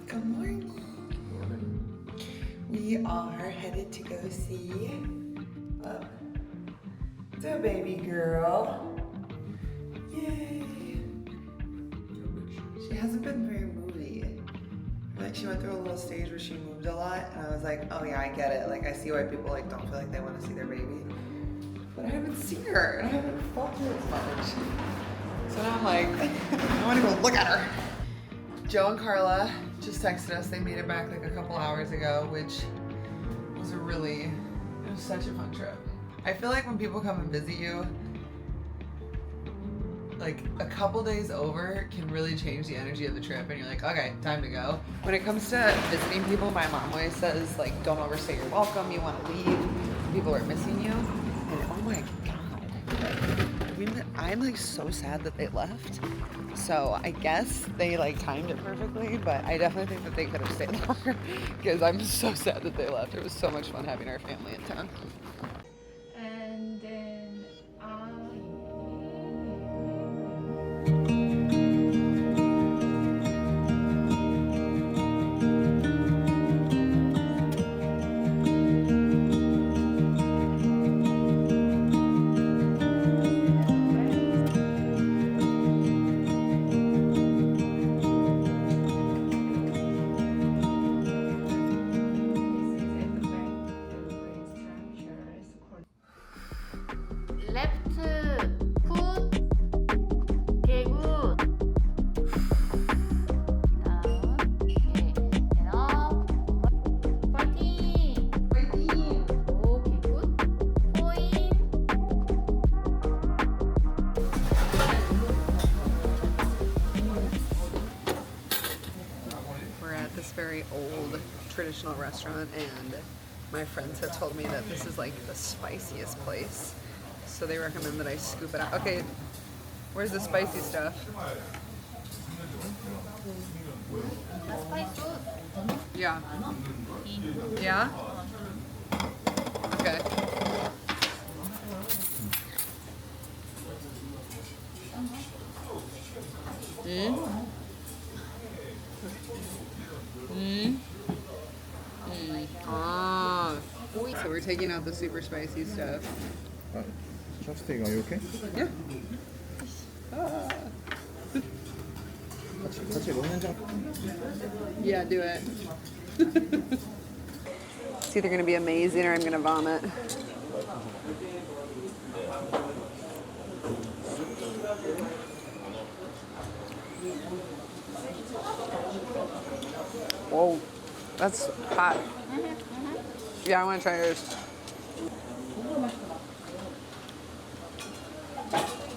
Good morning. We are headed to go see the baby girl. Yay! She hasn't been very moody. Like she went through a little stage where she moved a lot, and I was like, oh yeah, I get it. Like I see why people like don't feel like they want to see their baby. But I haven't seen her, and I haven't felt her as much. So now I'm like, I want to go look at her. Joe and Carla just texted us. They made it back like a couple hours ago, which was it was such a fun trip. I feel like when people come and visit you, like a couple days over can really change the energy of the trip, and you're like, okay, time to go. When it comes to visiting people, my mom always says like, don't overstay your welcome. You want to leave. People are missing you. And oh my God. I'm like so sad that they left. So I guess they like timed it perfectly, but I definitely think that they could have stayed longer because I'm so sad that they left. It was so much fun having our family in town. And then very old traditional restaurant, and my friends have told me that this is like the spiciest place, so they recommend that I scoop it out. Okay, where's the spicy stuff? Yeah. Yeah? Okay. Ah. So we're taking out the super spicy stuff. Chopstick, are you okay? Yeah. Ah. 같이 먹는 장. Yeah, do it. It's either going to be amazing or I'm going to vomit. Whoa, that's hot. Yeah, I want to try yours.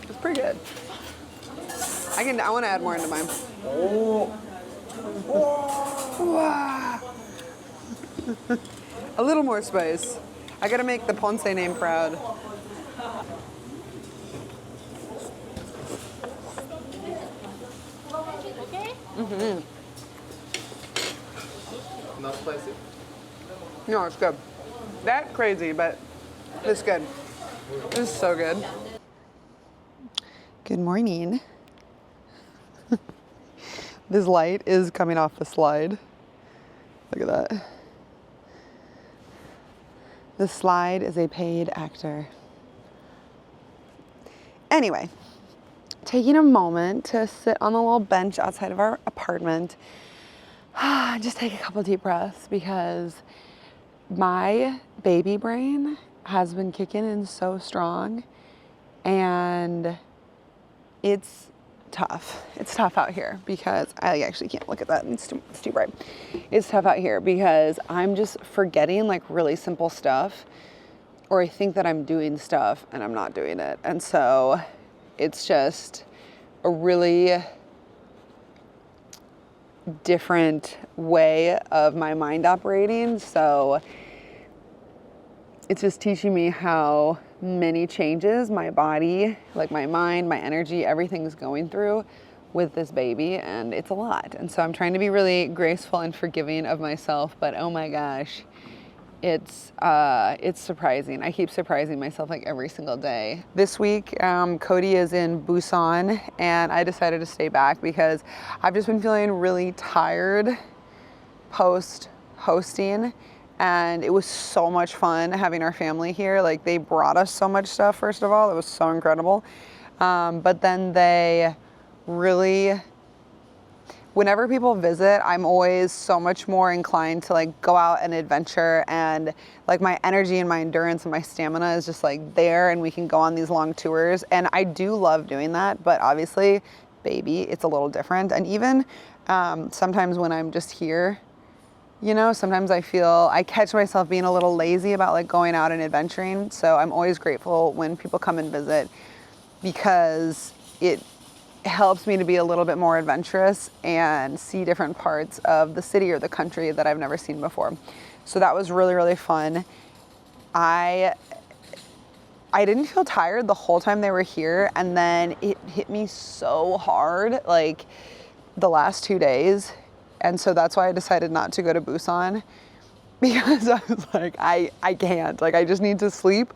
It's pretty good. I want to add more into mine. Oh. Wow. A little more spice. I gotta make the Ponce name proud. okay? Mm-hmm. Not spicy? No, it's good. That crazy, but it's good. It's so good. Good morning. This light is coming off the slide. Look at that. The slide is a paid actor. Anyway, taking a moment to sit on the little bench outside of our apartment. Just take a couple deep breaths because my baby brain has been kicking in so strong, and it's tough. It's tough out here because I actually can't look at that. It's too bright. It's tough out here because I'm just forgetting like really simple stuff, or I think that I'm doing stuff and I'm not doing it. And so it's just a really different way of my mind operating. So it's just teaching me how many changes my body, like my mind, my energy, everything's going through with this baby, and it's a lot. And so I'm trying to be really graceful and forgiving of myself, but oh my gosh, it's surprising. I keep surprising myself like every single day. This week, Cody is in Busan, and I decided to stay back because I've just been feeling really tired post hosting, and it was so much fun having our family here. Like, they brought us so much stuff, first of all. It was so incredible. But then they really, whenever people visit, I'm always so much more inclined to like go out and adventure, and like my energy and my endurance and my stamina is just like there, and we can go on these long tours. And I do love doing that, but obviously, baby, it's a little different. And even sometimes when I'm just here, you know, sometimes I catch myself being a little lazy about like going out and adventuring. So I'm always grateful when people come and visit, because it helps me to be a little bit more adventurous and see different parts of the city or the country that I've never seen before. So that was really, really fun. I didn't feel tired the whole time they were here, and then it hit me so hard like the last 2 days. And so that's why I decided not to go to Busan, because I was like, I can't, like, I just need to sleep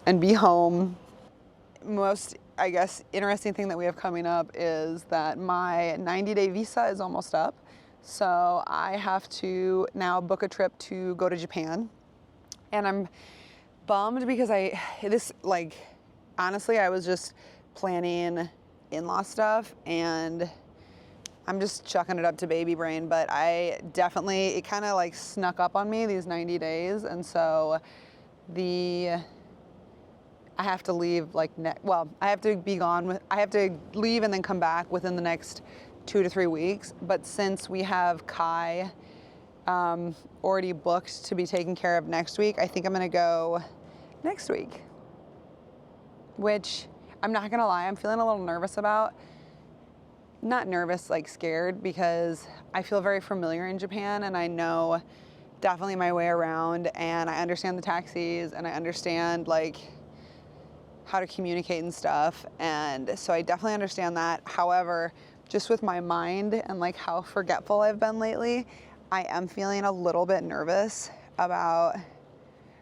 and be home. Most, I guess, interesting thing that we have coming up is that my 90-day visa is almost up. So I have to now book a trip to go to Japan. And I'm bummed because honestly, I was just planning in-law stuff, and I'm just chucking it up to baby brain. But it kind of like snuck up on me, these 90 days. And so I have to leave I have to leave and then come back within the next 2 to 3 weeks. But since we have Kai already booked to be taken care of next week, I think I'm gonna go next week, which I'm not gonna lie, I'm feeling a little nervous about. Not nervous, like scared, because I feel very familiar in Japan, and I know definitely my way around, and I understand the taxis, and I understand like how to communicate and stuff. And so I definitely understand that. However, just with my mind and like how forgetful I've been lately, I am feeling a little bit nervous about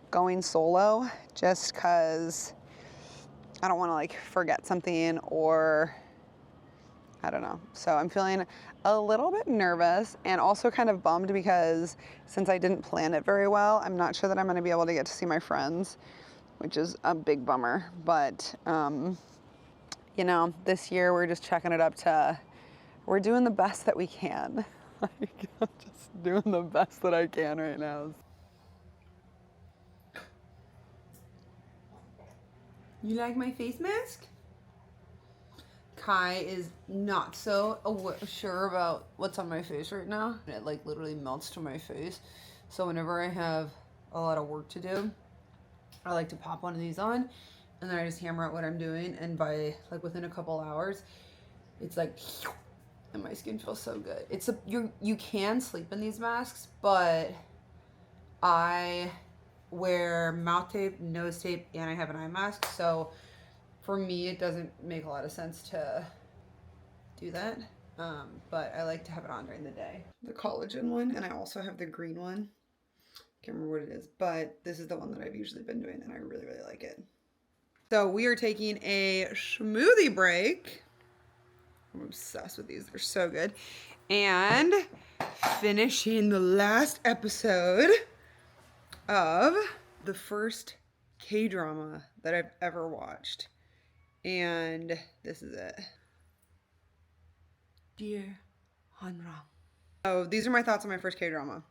going solo, just because I don't want to like forget something, or I don't know. So I'm feeling a little bit nervous, and also kind of bummed because since I didn't plan it very well, I'm not sure that I'm going to be able to get to see my friends, which is a big bummer. But, you know, this year we're just checking it up to, we're doing the best that we can. Like, I'm just doing the best that I can right now. You like my face mask? Kai is not so sure about what's on my face right now. It like literally melts to my face. So whenever I have a lot of work to do, I like to pop one of these on, and then I just hammer out what I'm doing, and by like within a couple hours, it's like, and my skin feels so good. You can sleep in these masks, but I wear mouth tape, nose tape, and I have an eye mask. So for me, it doesn't make a lot of sense to do that. But I like to have it on during the day. The collagen one, and I also have the green one. Can't remember what it is, but this is the one that I've usually been doing, and I really, really like it. So we are taking a smoothie break. I'm obsessed with these. They're so good. And finishing the last episode of the first K-drama that I've ever watched. And this is it. Dear Hanra. So these are my thoughts on my first K-drama.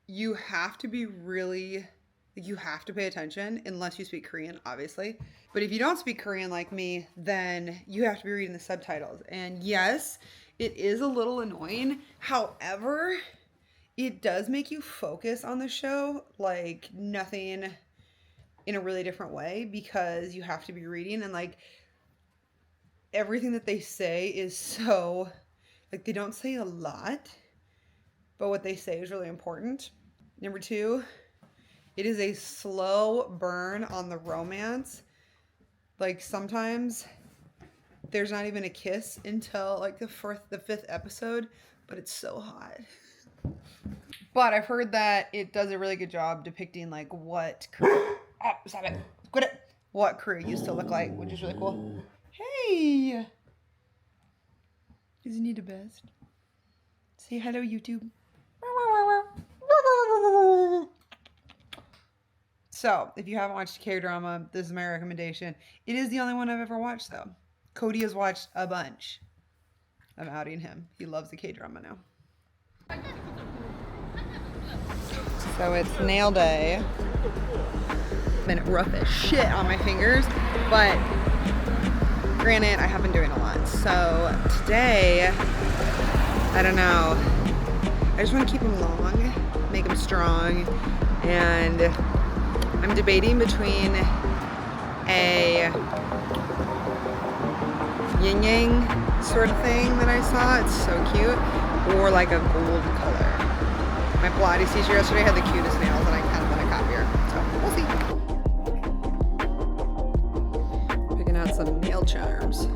You have to be really, you have to pay attention unless you speak Korean, obviously. But if you don't speak Korean like me, then you have to be reading the subtitles. And yes, it is a little annoying. However, it does make you focus on the show like nothing in a really different way, because you have to be reading, and like everything that they say is so, like, they don't say a lot, but what they say is really important. Number two, it is a slow burn on the romance. Like sometimes there's not even a kiss until like the fifth episode, but it's so hot. But I've heard that it does a really good job depicting like what Korea, stop it, quit it, what Korea used to look like, which is really cool. Hey, isn't he the best? Say hello, YouTube. So, if you haven't watched K-drama, this is my recommendation. It is the only one I've ever watched, though. Cody has watched a bunch. I'm outing him. He loves the K-drama now. So it's nail day. Been rough as shit on my fingers, but granted, I have been doing a lot. So today, I don't know. I just want to keep them long, make them strong, and I'm debating between a yin yang sort of thing that I saw. It's so cute, or like a gold color. My Pilates teacher yesterday had the cutest nails, and I kind of want to copy her. So we'll see. Picking out some nail charms.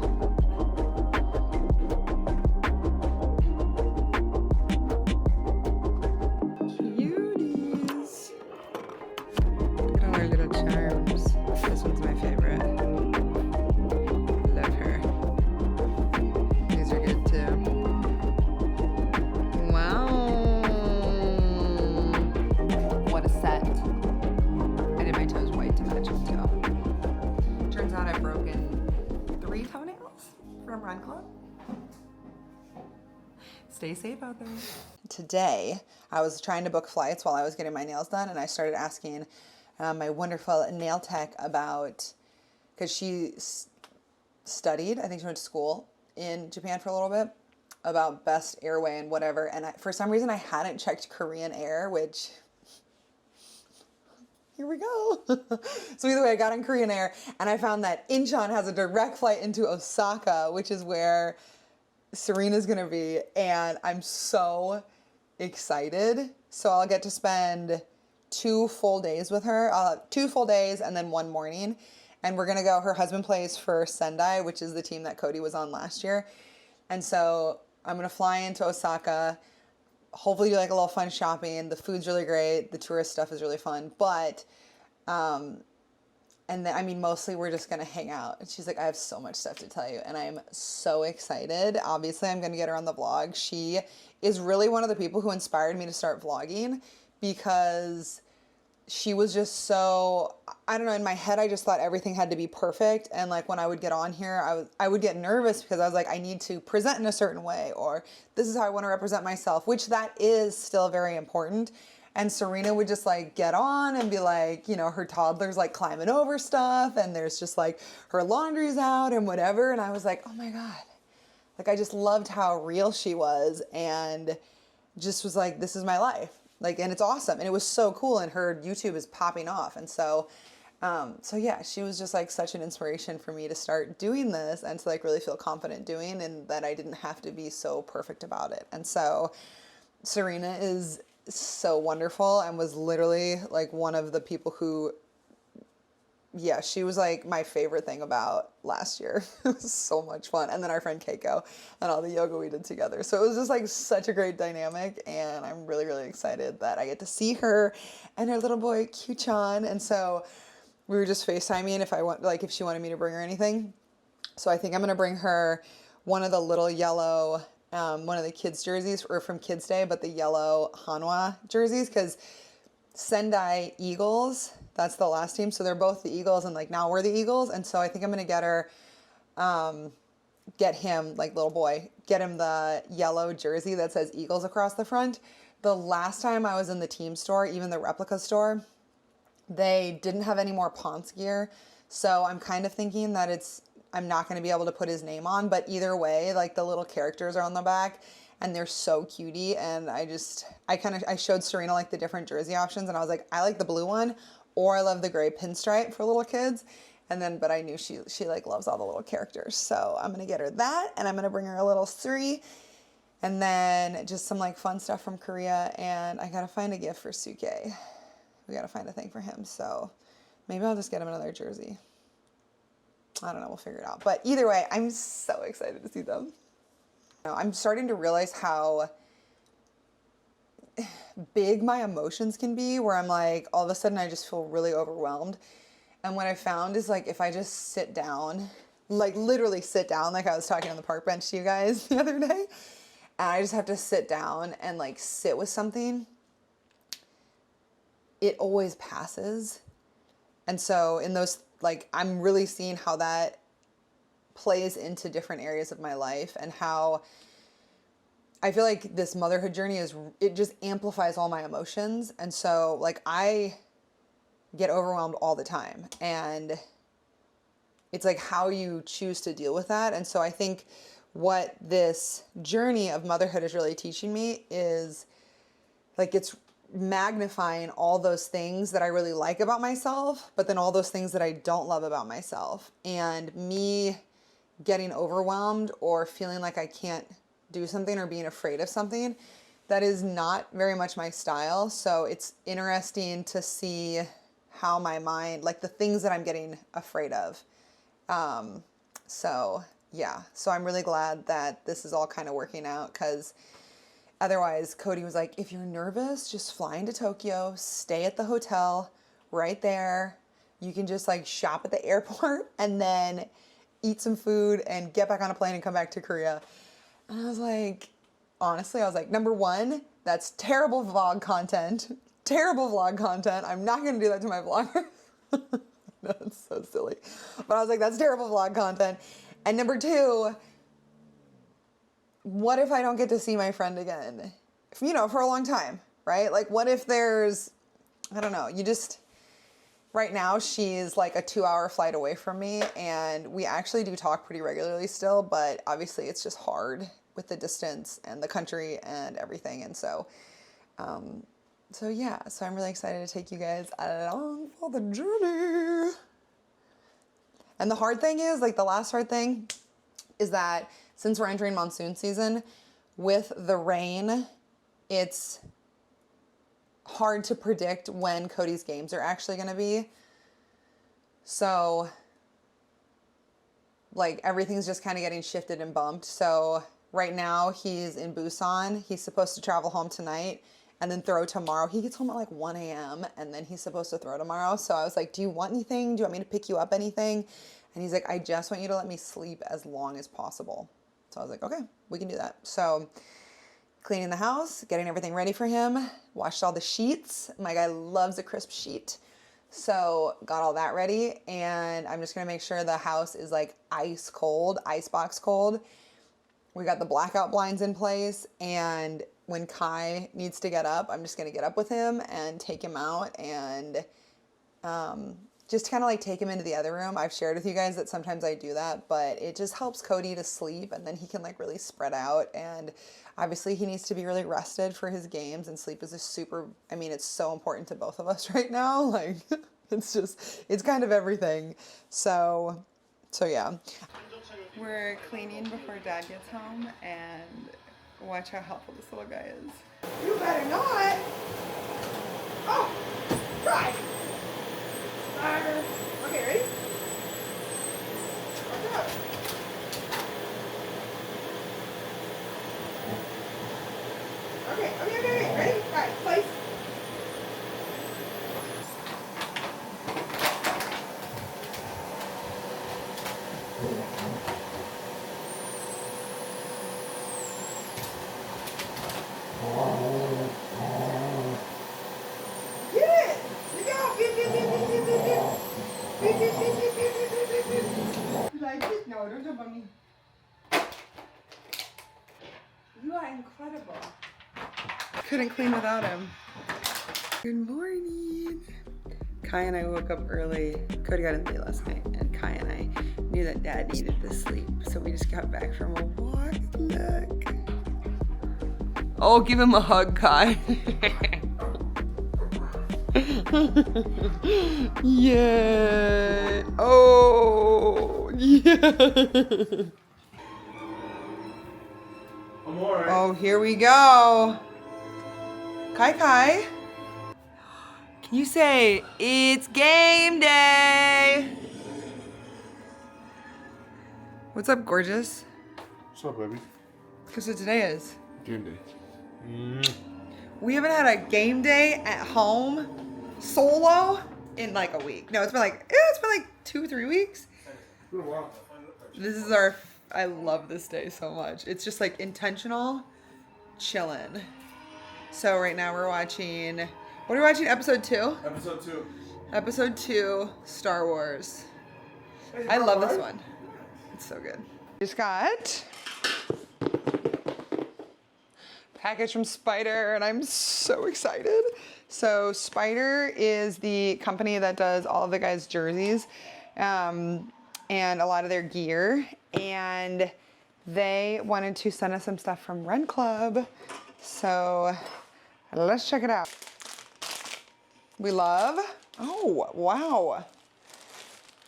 Cuties. Look at all our little charms. This one's my favorite. Love her. These are good too. Wow. What a set. I did my toes white to match them too. Turns out I've broken 3 toenails from Run Club. Stay safe out there. Today, I was trying to book flights while I was getting my nails done, and I started asking my wonderful nail tech about, because she studied, I think she went to school in Japan for a little bit, about best airway and whatever, and for some reason I hadn't checked Korean Air, which, here we go. So either way, I got on Korean Air, and I found that Incheon has a direct flight into Osaka, which is where Serena's gonna be, and I'm so excited. So I'll get to spend 2 full days with her. I'll have 2 full days and then 1 morning. And we're gonna go, her husband plays for Sendai, which is the team that Cody was on last year. And so I'm gonna fly into Osaka, hopefully do like a little fun shopping. The food's really great. The tourist stuff is really fun. But, and then, I mean, mostly we're just gonna hang out. And she's like, I have so much stuff to tell you. And I'm so excited. Obviously, I'm gonna get her on the vlog. She is really one of the people who inspired me to start vlogging, because she was just so, I don't know, in my head, I just thought everything had to be perfect. And like when I would get on here, I would get nervous because I was like, I need to present in a certain way, or this is how I want to represent myself, which that is still very important. And Serena would just like get on and be like, you know, her toddler's like climbing over stuff, and there's just like her laundry's out and whatever. And I was like, oh my God. Like, I just loved how real she was, and just was like, this is my life. Like, and it's awesome. And it was so cool. And her YouTube is popping off. And so, so yeah, she was just like such an inspiration for me to start doing this and to like really feel confident doing, and that I didn't have to be so perfect about it. And so Serena is so wonderful and was literally like one of the people who, yeah, she was like my favorite thing about last year. It was so much fun. And then our friend Keiko and all the yoga we did together. So it was just like such a great dynamic, and I'm really, really excited that I get to see her and her little boy Kyuchan. And so we were just FaceTiming if she wanted me to bring her anything. So I think I'm gonna bring her one of the little yellow, one of the kids jerseys, or from Kids Day, but the yellow Hanwha jerseys, because Sendai Eagles, that's the last team. So they're both the Eagles, and like now we're the Eagles. And so I think I'm going to get her, get him, like little boy, get him the yellow jersey that says Eagles across the front. The last time I was in the team store, even the replica store, they didn't have any more Ponce gear. So I'm kind of thinking that I'm not going to be able to put his name on, but either way, like the little characters are on the back, and they're so cutie. And I showed Serena like the different jersey options, and I was like, I like the blue one, or I love the gray pinstripe for little kids. And then, but I knew she like loves all the little characters. So I'm going to get her that, and I'm going to bring her a little Suri, and then just some like fun stuff from Korea. And I got to find a gift for Suke. We got to find a thing for him. So maybe I'll just get him another jersey. I don't know. We'll figure it out. But either way, I'm so excited to see them. I'm starting to realize how big my emotions can be, where I'm like, all of a sudden I just feel really overwhelmed. And what I found is like, if I just sit down, like literally sit down, like I was talking on the park bench to you guys the other day, and I just have to sit down and like sit with something, it always passes. And so in those, like, I'm really seeing how that plays into different areas of my life, and how I feel like this motherhood journey it just amplifies all my emotions. And so like I get overwhelmed all the time, and it's like how you choose to deal with that. And so I think what this journey of motherhood is really teaching me is like it's magnifying all those things that I really like about myself, but then all those things that I don't love about myself. And me getting overwhelmed or feeling like I can't do something or being afraid of something, that is not very much my style. So it's interesting to see how my mind, like the things that I'm getting afraid of. So yeah, so I'm really glad that this is all kind of working out, because otherwise Cody was like, if you're nervous, just fly into Tokyo, stay at the hotel right there. You can just like shop at the airport and then eat some food and get back on a plane and come back to Korea. And I was like, honestly, I was like, number one, that's terrible vlog content. Terrible vlog content. I'm not going to do that to my vlogger. No, it's so silly. But I was like, that's terrible vlog content. And number two, what if I don't get to see my friend again? You know, for a long time, right? Like, what if there's, I don't know, you just, right now she's like a 2-hour flight away from me, and we actually do talk pretty regularly still, but obviously it's just hard with the distance and the country and everything. And so, yeah, so I'm really excited to take you guys along for the journey. And the hard thing is, like the last hard thing is that since we're entering monsoon season, with the rain, it's hard to predict when Cody's games are actually going to be. So like everything's just kind of getting shifted and bumped. So right now he's in Busan. He's supposed to travel home tonight and then throw tomorrow. He gets home at like 1 a.m. and then he's supposed to throw tomorrow. So I was like, do you want anything? Do you want me to pick you up anything? And he's like, I just want you to let me sleep as long as possible. So I was like, okay, we can do that. So cleaning the house, getting everything ready for him, washed all the sheets. My guy loves a crisp sheet. So got all that ready, and I'm just gonna make sure the house is like ice cold, icebox cold. We got the blackout blinds in place, and when Kai needs to get up, I'm just gonna get up with him and take him out and just kind of like take him into the other room. I've shared with you guys that sometimes I do that, but it just helps Cody to sleep, and then he can like really spread out. And obviously he needs to be really rested for his games, and sleep is it's so important to both of us right now. Like it's kind of everything. So yeah. We're cleaning before Dad gets home, and watch how helpful this little guy is. You better not. Oh, try. Okay, ready? Watch out. Okay, ready? All right, place. No, don't jump on me. You are incredible. Couldn't clean without him. Good morning. Kai and I woke up early. Cody got in late last night, and Kai and I knew that Dad needed to sleep, so we just got back from a walk. Look. Oh, give him a hug, Kai. Yeah. Oh, yeah. I'm alright. Oh, here we go. Kai. Can you say, it's game day? What's up, gorgeous? What's up, baby? Guess what today is? Game day. We haven't had a game day at home solo in like a week. No, it's been like 2-3 weeks. It's been a while. This is I love this day so much. It's just like intentional chillin'. So right now we're watching, what are we watching, episode 2? Episode 2. Episode 2, Star Wars. Hey, I love this right? one. It's so good. Just got package from Spyder and I'm so excited. So Spyder is the company that does all of the guys' jerseys and a lot of their gear. And they wanted to send us some stuff from Run Club. So let's check it out. We love, oh, wow.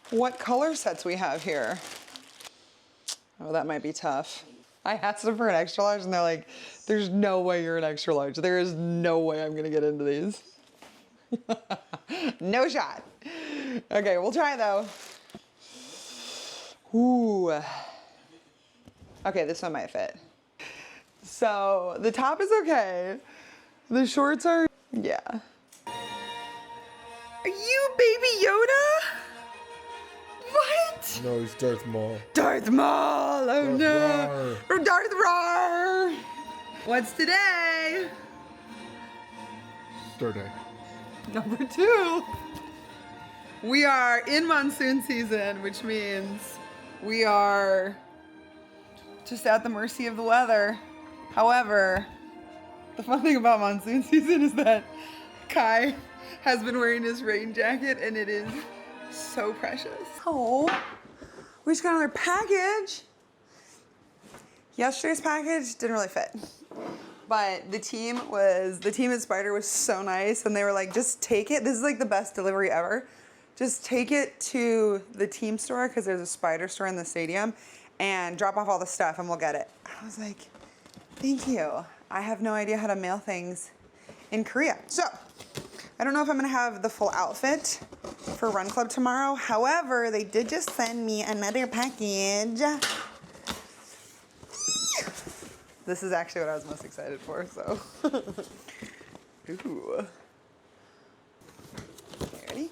What color sets we have here. Oh, that might be tough. I asked them for an extra large and they're like, there's no way you're an extra large. There is no way I'm gonna get into these. No shot. Okay, we'll try though. Ooh. Okay, this one might fit. So the top is okay. The shorts are, yeah. Are you Baby Yoda? What? No, he's Darth Maul. Darth Maul, oh Darth no. Rar. Or Darth Rar. What's today? Star Day. Number 2. We are in monsoon season, which means we are just at the mercy of the weather. However, the fun thing about monsoon season is that Kai has been wearing his rain jacket and it is so precious. Oh, we just got another package. Yesterday's package didn't really fit. But the team at Spyder was so nice and they were like, just take it. This is like the best delivery ever. Just take it to the team store because there's a Spyder store in the stadium and drop off all the stuff and we'll get it. I was like, thank you. I have no idea how to mail things in Korea. So, I don't know if I'm gonna have the full outfit for Run Club tomorrow. However, they did just send me another package. This is actually what I was most excited for, so. Ooh. Okay, ready?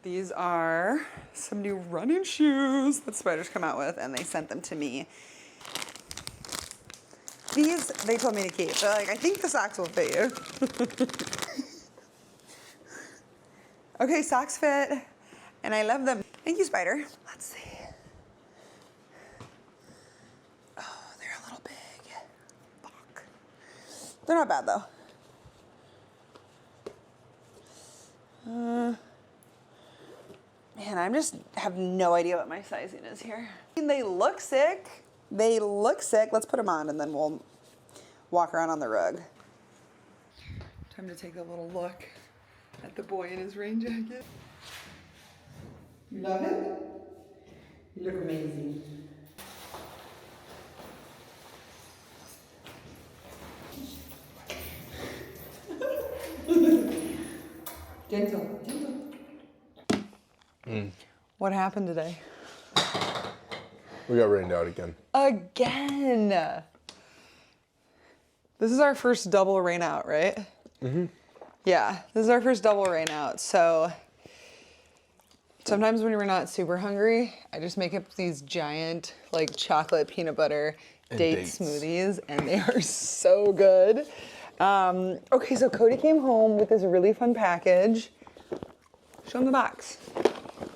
These are some new running shoes that Spyder's come out with, and they sent them to me. These, they told me to keep. They're like, I think the socks will fit you. Okay, socks fit, and I love them. Thank you, Spyder. Let's see. Oh, they're a little big. Fuck. They're not bad, though. Man, I just have no idea what my sizing is here. I mean, they look sick. They look sick. Let's put them on and then we'll walk around on the rug. Time to take a little look at the boy in his rain jacket. You love it? You look amazing. Gentle, gentle. What happened today? We got rained out again. Again. This is our first double rain out, right? Mm-hmm. Yeah, this is our first double rain out. So sometimes when we're not super hungry, I just make up these giant like chocolate peanut butter date smoothies and they are so good. Okay, so Cody came home with this really fun package. Show him the box.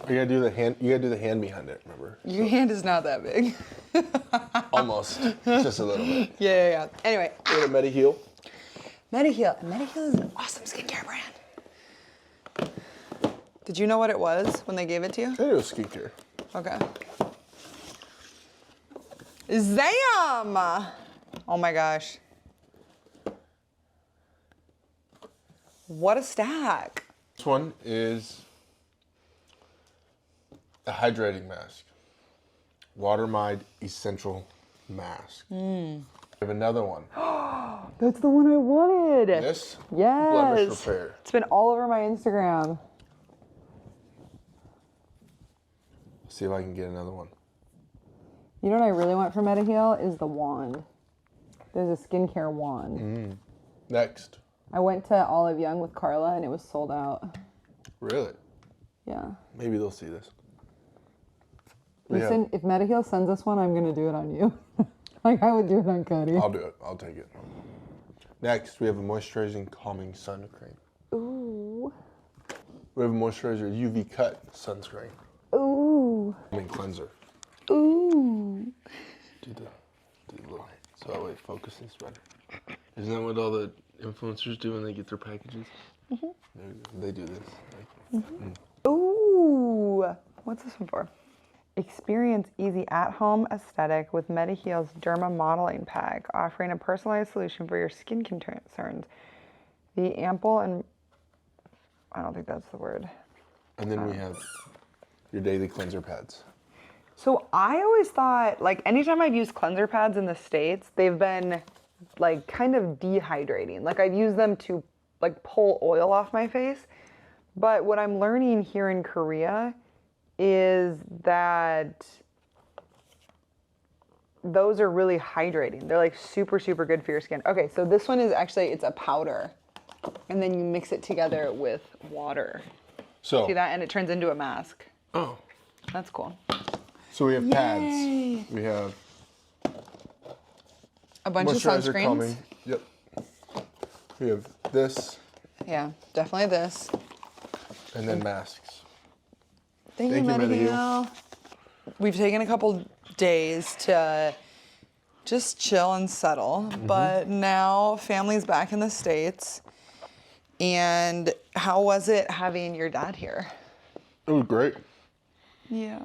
You gotta do the hand. You gotta do the hand behind it. Remember? Your hand is not that big. Almost. Just a little bit. Yeah. Anyway. Go to Mediheal. Mediheal. Mediheal is an awesome skincare brand. Did you know what it was when they gave it to you? I think it was skincare. Okay. Zam! Oh my gosh. What a stack. This one is a hydrating mask. Watermide Essential Mask. We have another one. That's the one I wanted. This? Yes. Blemish Repair. It's been all over my Instagram. See if I can get another one. You know what I really want from Mediheal is the wand. There's a skincare wand. Next. I went to Olive Young with Carla and it was sold out. Really? Yeah. Maybe they'll see this. Listen, if Mediheel sends us one, I'm going to do it on you. Like I would do it on Cody. I'll do it. I'll take it. Next, we have a moisturizing calming sun cream. Ooh. We have a moisturizer UV cut sunscreen. Ooh. Calming cleanser. Ooh. Do the little, so that way it focuses better. Isn't that what all the influencers do when they get their packages? They do this. Ooh. What's this one for? Experience easy at-home aesthetic with Mediheal's Derma Modeling Pack, offering a personalized solution for your skin concerns. The ample and... I don't think that's the word. And then we have your daily cleanser pads. So I always thought, like, anytime I've used cleanser pads in the States, they've been, like, kind of dehydrating. Like, I've used them to, like, pull oil off my face. But what I'm learning here in Korea is that those are really hydrating. They're, like, super, super good for your skin. Okay, so this one is actually, it's a powder. And then you mix it together with water. So See that? And it turns into a mask. Oh. That's cool. So we have Yay. pads. We have A bunch of moisturizer sunscreens. calming. Yep. We have this Yeah, definitely this. and then masks. Thank Thank you, you, Mediheal. Mediheal. We've taken a couple days to just chill and settle, but now family's back in the States. And how was it having your dad here? It was great. Yeah.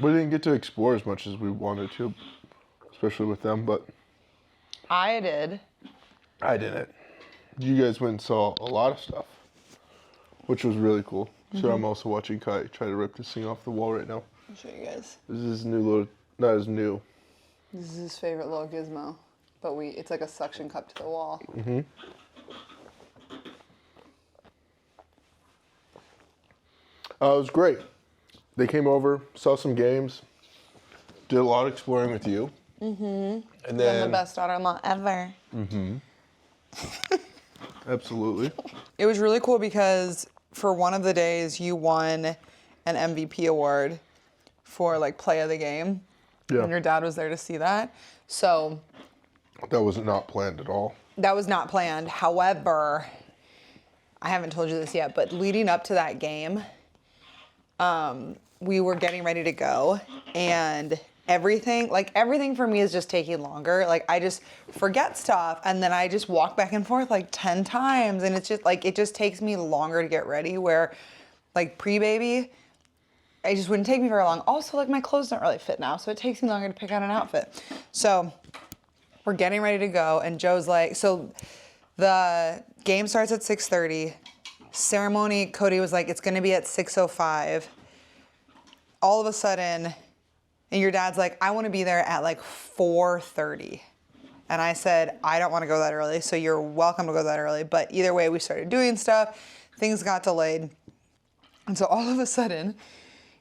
We didn't get to explore as much as we wanted to, especially with them, but I did. I didn't. You guys went and saw a lot of stuff, which was really cool. So I'm also watching Kai try to rip this thing off the wall right now. I'll show you guys. This is his new little, not as new. This is his favorite little gizmo, but it's like a suction cup to the wall. It was great. They came over, saw some games, did a lot of exploring with you. And I'm then the best daughter-in-law ever. Absolutely. It was really cool because for one of the days you won an MVP award for like play of the game. Yeah. And your dad was there to see that. So That was not planned at all. that was not planned. However, I haven't told you this yet, but leading up to that game, we were getting ready to go and everything for me is just taking longer. Like I just forget stuff and then I just walk back and forth like 10 times and it's just like, it just takes me longer to get ready where like pre-baby, it just wouldn't take me very long. Also like my clothes don't really fit now. So it takes me longer to pick out an outfit. So we're getting ready to go and Joe's like, so the game starts at 6:30. Ceremony, Cody was like, it's gonna be at 6:05. All of a sudden, and your dad's like, I wanna be there at like 4:30. And I said, I don't wanna go that early, so you're welcome to go that early. But either way, we started doing stuff, things got delayed. And so all of a sudden,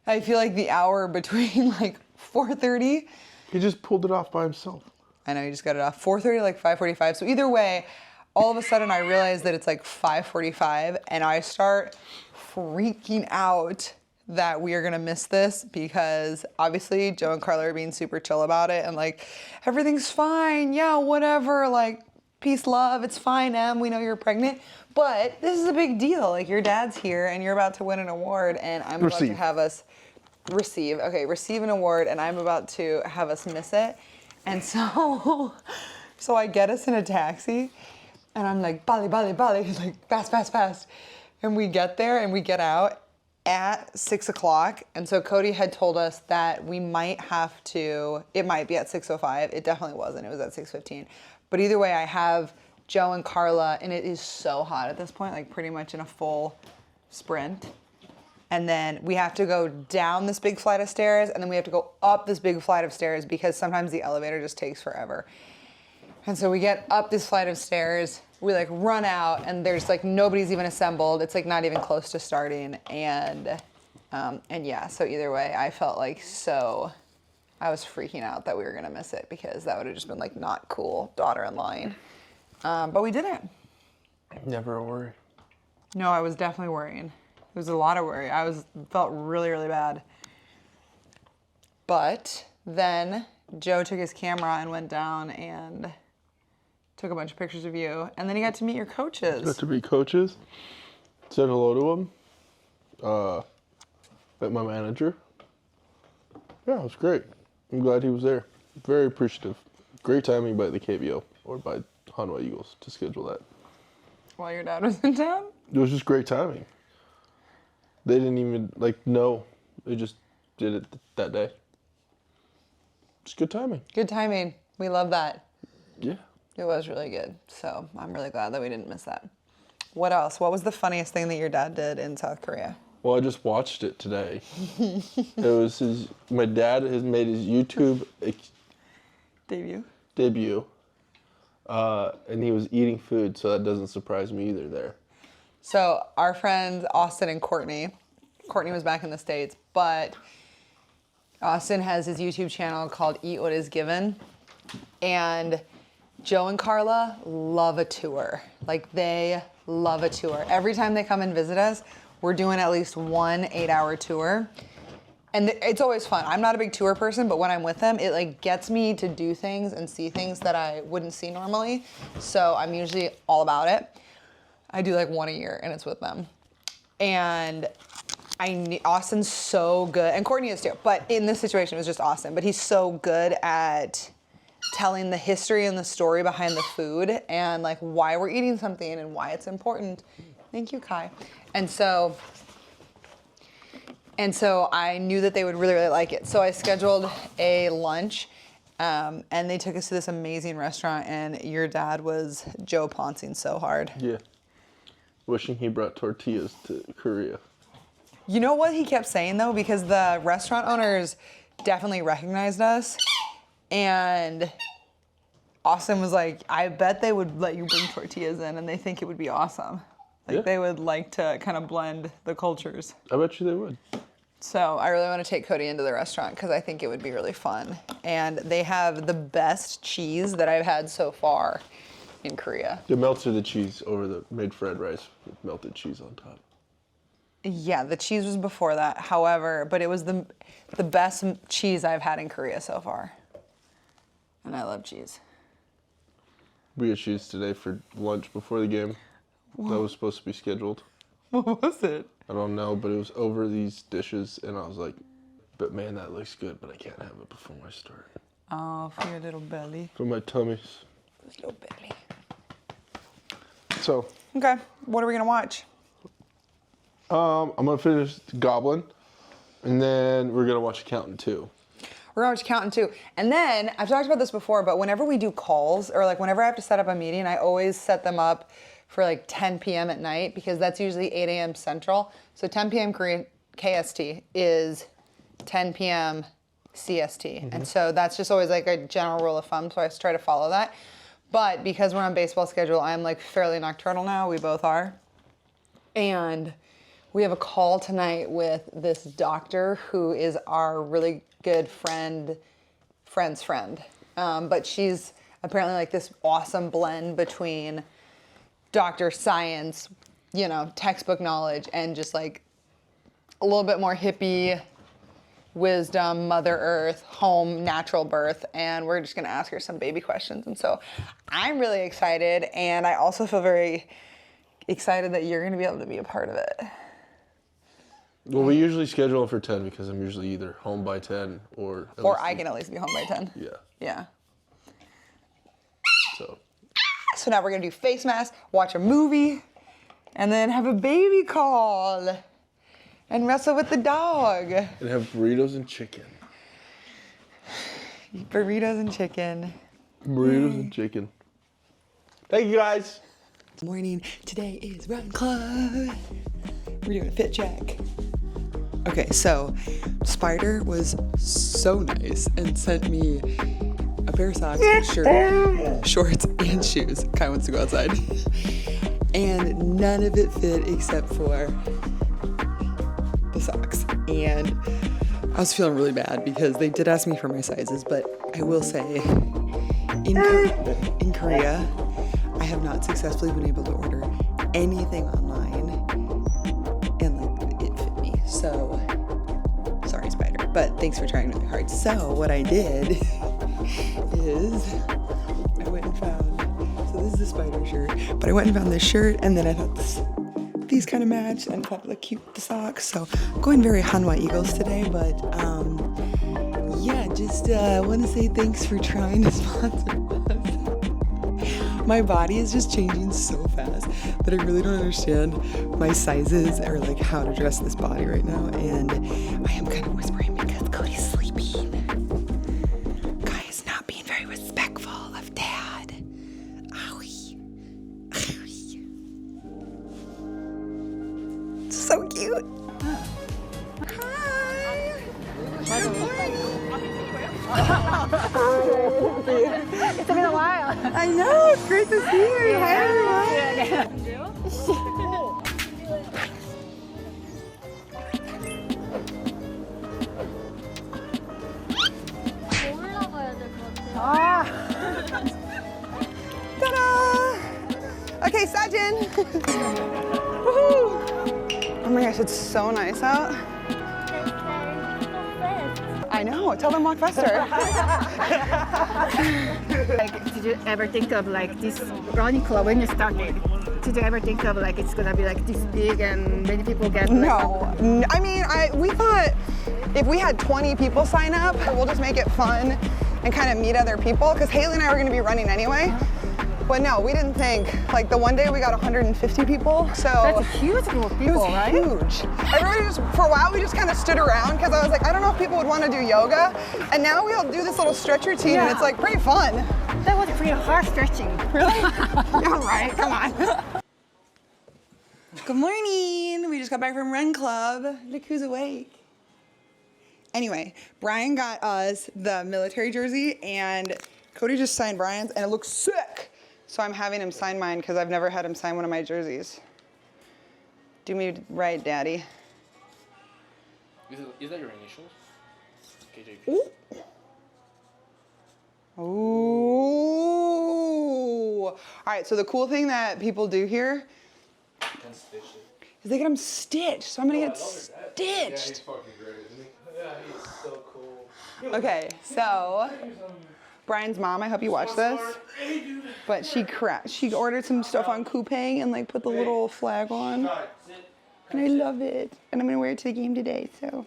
I feel like the hour between like 4:30. He just pulled it off by himself. I know, you just got it off. 4:30 to like 5:45. So either way, all of a sudden I realize that it's like 5:45 and I start freaking out that we are gonna miss this because obviously Joe and Carla are being super chill about it and like, everything's fine, yeah, whatever, like, peace, love, it's fine, Em, we know you're pregnant. But this is a big deal. Like your dad's here and you're about to win an award and I'm about to have us receive an award and I'm about to have us miss it. And so I get us in a taxi and I'm like, Bali, Bali, Bali. He's like, fast, fast, fast. And we get there and we get out at 6 o'clock. And so Cody had told us that we might have to, it might be at 6:05. It definitely wasn't. It was at 6:15. But either way, I have Joe and Carla and it is so hot at this point, like pretty much in a full sprint. And then we have to go down this big flight of stairs and then we have to go up this big flight of stairs because sometimes the elevator just takes forever. And so we get up this flight of stairs, we like run out and there's like nobody's even assembled. It's like not even close to starting. And yeah, so either way, I felt like I was freaking out that we were gonna miss it because that would have just been like not cool, daughter-in-lawing. But we didn't. Never a worry. No, I was definitely worrying. It was a lot of worry. Felt really, really bad. But then Joe took his camera and went down and took a bunch of pictures of you. And then he got to meet your coaches. Got to meet coaches. Said hello to them. Met my manager. Yeah, it was great. I'm glad he was there. Very appreciative. Great timing by the KBO or by Hanwha Eagles to schedule that. While your dad was in town? It was just great timing. They didn't even know. They just did it that day. It's good timing. Good timing. We love that. Yeah. It was really good. So I'm really glad that we didn't miss that. What else? What was the funniest thing that your dad did in South Korea? Well, I just watched it today. It was my dad has made his YouTube debut. And he was eating food, so that doesn't surprise me either there. So our friends Austin and Courtney was back in the States, but Austin has his YouTube channel called Eat What Is Given, and Joe and Carla love a tour. Like, they love a tour. Every time they come and visit us, we're doing at least one 8-hour tour. And it's always fun. I'm not a big tour person, but when I'm with them, it like gets me to do things and see things that I wouldn't see normally. So I'm usually all about it. I do like one a year and it's with them. And Austin's so good, and Courtney is too, but in this situation it was just Austin, but he's so good at telling the history and the story behind the food and like why we're eating something and why it's important. Thank you, Kai. And so I knew that they would really, really like it. So I scheduled a lunch, and they took us to this amazing restaurant, and your dad was Joe Poncing so hard. Yeah. Wishing he brought tortillas to Korea. You know what he kept saying though? Because the restaurant owners definitely recognized us, and Austin was like, I bet they would let you bring tortillas in and they think it would be awesome. Like they would like to kind of blend the cultures. I bet you they would. So I really want to take Cody into the restaurant because I think it would be really fun. And they have the best cheese that I've had so far in Korea. They melted the cheese over made fried rice with melted cheese on top. Yeah, the cheese was before that. However, but it was the best cheese I've had in Korea so far. And I love cheese. We had cheese today for lunch before the game. That was supposed to be scheduled. What was it? I don't know, but it was over these dishes, and I was like, but man, that looks good, but I can't have it before I start. Oh, for your little belly. For my tummies. This little belly. So. Okay, what are we going to watch? I'm going to finish Goblin, and then we're going to watch Accountant 2. We're going to watch Accountant 2. And then, I've talked about this before, but whenever we do calls, or like whenever I have to set up a meeting, I always set them up for like 10 p.m. at night, because that's usually 8 a.m. Central. So 10 p.m. Korean KST is 10 p.m. CST. And so that's just always like a general rule of thumb, so I try to follow that. But because we're on baseball schedule, I'm like fairly nocturnal now, we both are. And we have a call tonight with this doctor who is our really good friend's friend. But she's apparently like this awesome blend between doctor science, you know, textbook knowledge, and just like a little bit more hippie wisdom, Mother Earth, home, natural birth, and we're just gonna ask her some baby questions. And so I'm really excited, and I also feel very excited that you're gonna be able to be a part of it. Well, we usually schedule it for 10 because I'm usually either home by 10 or I can at least be home by 10. Yeah. Yeah. So now we're gonna do face masks, watch a movie, and then have a baby call, and wrestle with the dog. And have burritos and chicken. Burritos and chicken. Burritos and chicken. Thank you, guys. Morning. Today is Run Club. We're doing a fit check. Okay, so Spyder was so nice and sent me a pair of socks, shirt, shorts, and shoes. Kai wants to go outside. And none of it fit except for the socks. And I was feeling really bad because they did ask me for my sizes, but I will say, in Korea, I have not successfully been able to order anything online, and like it fit me. So, sorry, Spyder. but thanks for trying really hard. So what I did is I went and found, so this is a Spyder shirt, but I went and found this shirt, and then I thought these kind of match, and I thought look cute with the socks. So I'm going very Hanwha Eagles today, but yeah, just want to say thanks for trying to sponsor us. My body is just changing so fast that I really don't understand my sizes or like how to dress this body right now. And I am kind of whispering because Cody's sleeping. Guy is not being very respectful of Dad. Owie. Owie. So cute. Hi. Good morning. It's been a while. I know, it's great to see you. Hi, everyone. 올라가야 될 것 같아. Ta-da! Okay, Sajin. Woohoo! Oh my gosh, it's so nice out. I know. Tell them walk faster. Like, did you ever think of like this running club when you started? Did you ever think of like it's gonna be like this big and many people get? Like, No. I mean, we thought if we had 20 people sign up, we'll just make it fun and kind of meet other people. Because Haley and I were going to be running anyway. But no, we didn't think. Like the one day we got 150 people. So That's a huge group of it people, was right? huge. Everybody just, for a while, we just kind of stood around because I was like, I don't know if people would want to do yoga. And now we all do this little stretch routine and it's like pretty fun. That was pretty hard stretching. Really? Yeah, right. Come on. Good morning. We just got back from Run Club. Look who's awake. Anyway, Brian got us the military jersey and Cody just signed Brian's and it looks sick. So I'm having him sign mine because I've never had him sign one of my jerseys. Do me right, Daddy. Is that your initials? KJP. Ooh. Ooh. All right, so the cool thing that people do here is they get them stitched. So I'm gonna get stitched. Yeah, he's fucking great, isn't he? Yeah, he's so cool. Okay, so Brian's mom, I hope you watch this. But she ordered some stuff on Coupang and like put the little flag on. And I love it. And I'm gonna wear it to the game today, so.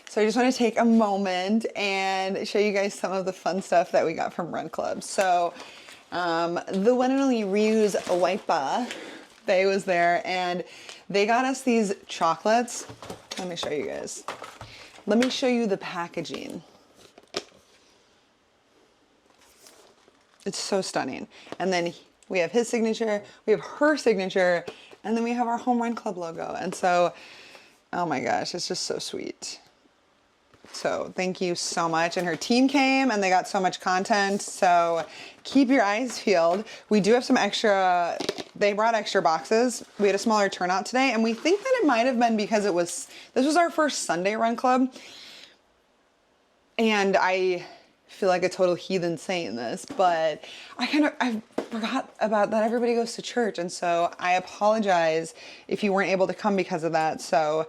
So I just want to take a moment and show you guys some of the fun stuff that we got from Run Club. So the one and only Ryu's Wipa, they was there and they got us these chocolates. Let me show you guys. Let me show you the packaging. It's so stunning. And then we have his signature, we have her signature, and then we have our Home Run Club logo. And so, oh my gosh, it's just so sweet. So thank you so much. And her team came and they got so much content. So keep your eyes peeled. We do have some extra, they brought extra boxes. We had a smaller turnout today and we think that it might have been because this was our first Sunday Run Club. And I feel like a total heathen saying this, but I forgot about that everybody goes to church. And so I apologize if you weren't able to come because of that. So,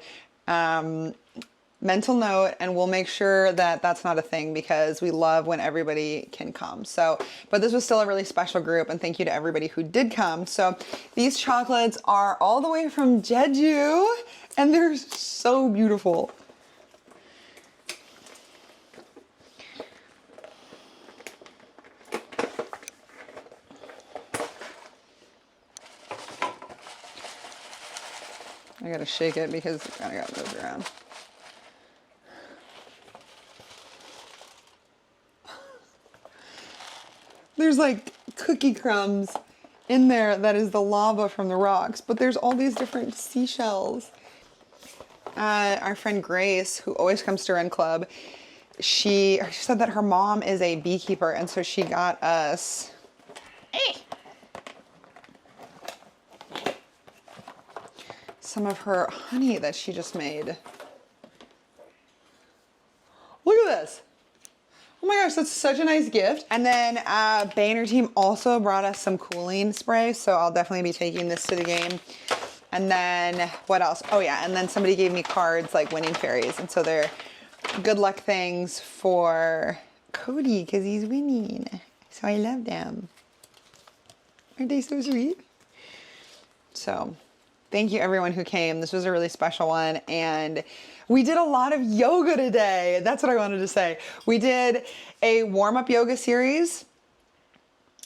mental note, and we'll make sure that that's not a thing because we love when everybody can come. So, but this was still a really special group and thank you to everybody who did come. So these chocolates are all the way from Jeju and they're so beautiful. I gotta shake it because I gotta move it around. There's like cookie crumbs in there that is the lava from the rocks, but there's all these different seashells. Our friend Grace, who always comes to Run Club, she said that her mom is a beekeeper, and so she got us some of her honey that she just made. Look at this. Oh my gosh, that's such a nice gift. And then Bay and her team also brought us some cooling spray, so I'll definitely be taking this to the game. And then what else? Oh yeah, and then somebody gave me cards like winning fairies. And so they're good luck things for Cody because he's winning. So I love them. Aren't they so sweet? So thank you everyone who came. This was a really special one. And we did a lot of yoga today. That's what I wanted to say. We did a warm-up yoga series.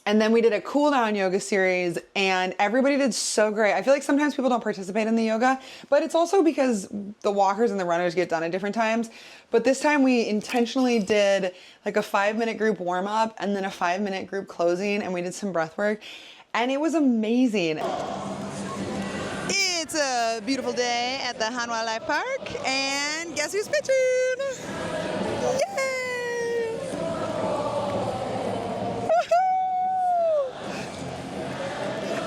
And then we did a cool down yoga series and everybody did so great. I feel like sometimes people don't participate in the yoga, but it's also because the walkers and the runners get done at different times. But this time we intentionally did like a 5-minute group warm up and then a 5-minute group closing, and we did some breath work and it was amazing. It's a beautiful day at the Han Wildlife Park and guess who's pitching? Yay!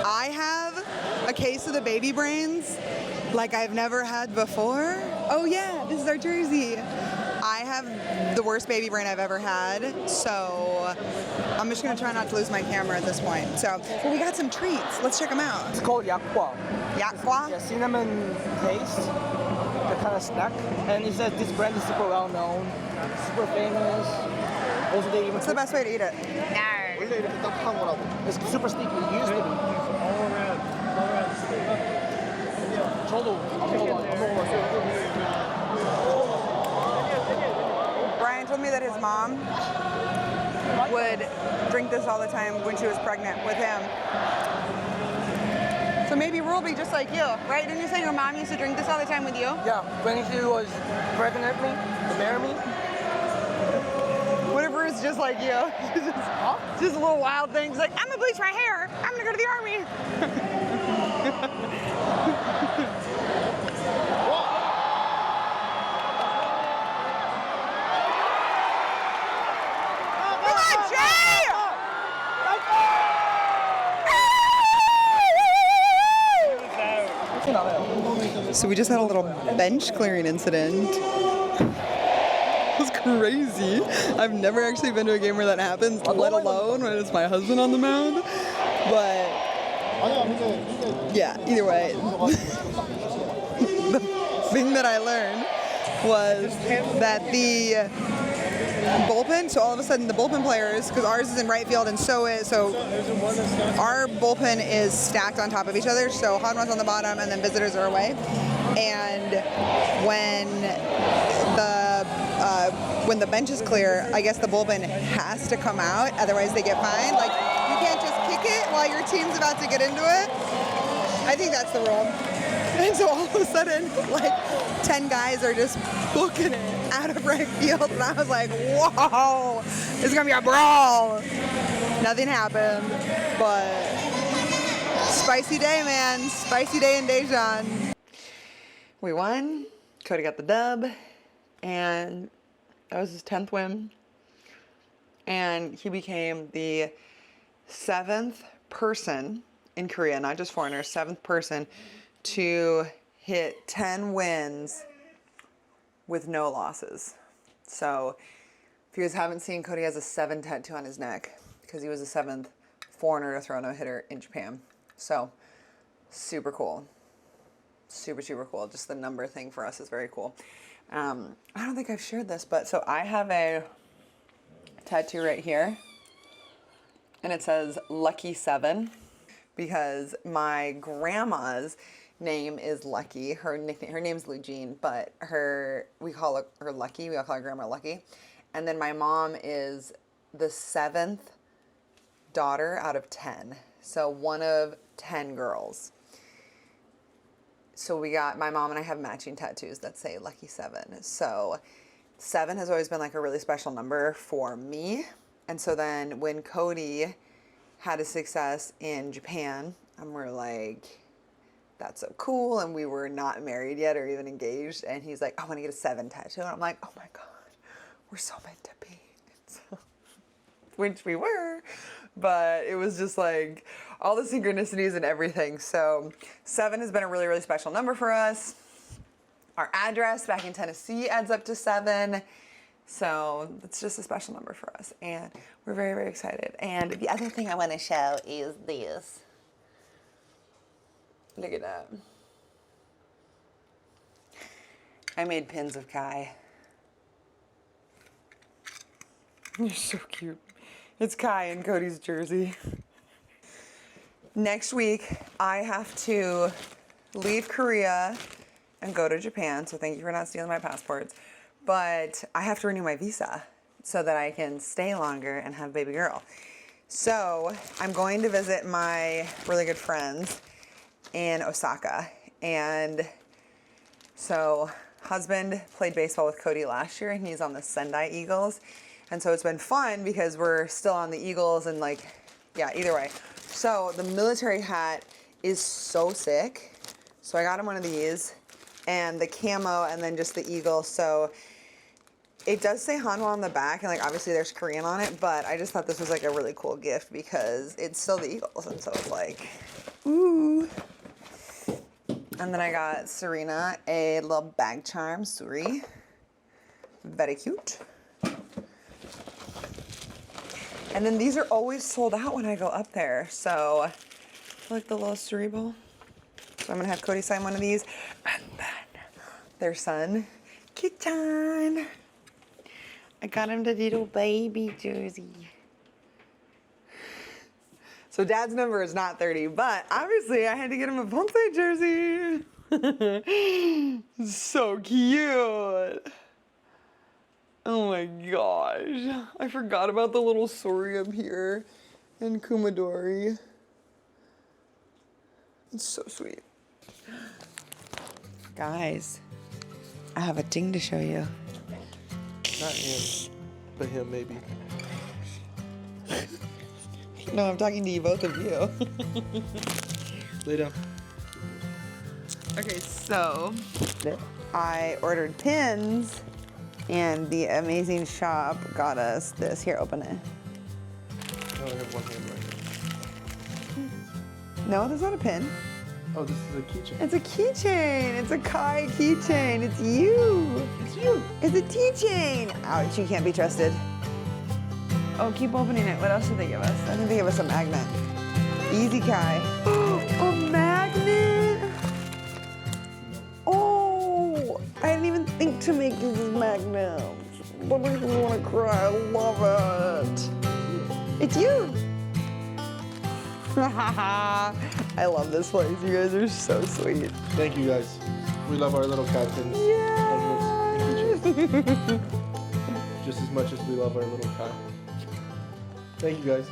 I have a case of the baby brains like I've never had before. Oh yeah, this is our jersey. I have the worst baby brain I've ever had, so I'm just gonna try not to lose my camera at this point. So, well, we got some treats. Let's check them out. It's called yakwa. Yakwa? Yeah, cinnamon taste, the kind of snack. And it says this brand is super well known, super famous. Also, they even What's the best way to eat it? 원래 이렇게 딱딱한 거라고. It's super sticky. It used to be. 저도 안 먹어봤어요. Brian told me that his mom would drink this all the time when she was pregnant with him. So maybe we'll be just like you, right? Didn't you say your mom used to drink this all the time with you? Yeah, when she was pregnant with me, to marry me. What if Ruth's just like you? Just little wild things like, I'm gonna bleach my hair. I'm gonna go to the army. Come on, Jay! So we just had a little bench clearing incident. It was crazy. I've never actually been to a game where that happens, let alone when it's my husband on the mound. But yeah, either way, the thing that I learned was that the bullpen, so all of a sudden the bullpen players, because ours is in right field and so our bullpen is stacked on top of each other, so hot runs on the bottom and then visitors are away. And when the bench is clear, I guess the bullpen has to come out, otherwise they get fined. Like, you can't just kick it while your team's about to get into it. I think that's the rule. And so all of a sudden, like 10 guys are just booking it out of right field, and I was like, whoa, it's gonna be a brawl. Nothing happened, but spicy day, man. Spicy day in Daejeon. We won. Cody got the dub, and that was his 10th win. And he became the 7th person in Korea, not just foreigner, 7th person to hit 10 wins with no losses. So if you guys haven't seen, Cody has a 7 tattoo on his neck because he was the 7th foreigner to throw a no-hitter in Japan. So super cool. Super, super cool. Just the number thing for us is very cool. I don't think I've shared this, but so I have a tattoo right here and it says Lucky 7 because my grandma's name is Lucky. Her name's Lugene, but we call her Lucky. We all call her Grandma Lucky. And then my mom is the 7th daughter out of 10. So one of 10 girls. So my mom and I have matching tattoos that say Lucky 7. So 7 has always been like a really special number for me. And so then when Cody had a success in Japan, and we're like, that's so cool. And we were not married yet or even engaged. And he's like, I want to get a 7 tattoo. And I'm like, oh my God, we're so meant to be. So, which we were, but it was just like all the synchronicities and everything. So 7 has been a really, really special number for us. Our address back in Tennessee adds up to 7. So it's just a special number for us. And we're very, very excited. And the other thing I want to show is this. Look at that. I made pins of Kai. You're so cute. It's Kai in Cody's jersey. Next week, I have to leave Korea and go to Japan, so thank you for not stealing my passports. But I have to renew my visa so that I can stay longer and have baby girl. So I'm going to visit my really good friends in Osaka. And so husband played baseball with Cody last year, and he's on the Sendai Eagles. And so it's been fun because we're still on the Eagles and like, yeah, either way. So the military hat is so sick. So I got him one of these and the camo and then just the eagle. So it does say Hanwha on the back and like obviously there's Korean on it, but I just thought this was like a really cool gift because it's still the Eagles. And so it's like, ooh. And then I got Serena a little bag charm, Suri. Very cute. And then these are always sold out when I go up there. So I like the little Suri bowl. So I'm gonna have Cody sign one of these. And then their son, Kitan. I got him the little baby jersey. So dad's number is not 30, but obviously I had to get him a Ponce jersey. So cute. Oh my gosh. I forgot about the little Sori up here and Kumadori. It's so sweet. Guys, I have a thing to show you. Not him, but him maybe. No, I'm talking to you, both of you. Lay down. Okay, so I ordered pins and the amazing shop got us this. Here, open it. I only have one hand right No, that's not a pin. now. Oh, this is a keychain. It's a keychain. It's a Kai keychain. It's you. It's you. It's a keychain. Ouch, you can't be trusted. Oh, keep opening it. What else did they give us? I think they gave us a magnet. Easy Kai. A magnet. Oh, I didn't even think to make these as magnets. But I really want to cry. I love it. It's you. I love this place. You guys are so sweet. Thank you guys. We love our little captains. Yeah. Just as much as we love our little Kai. Thank you guys.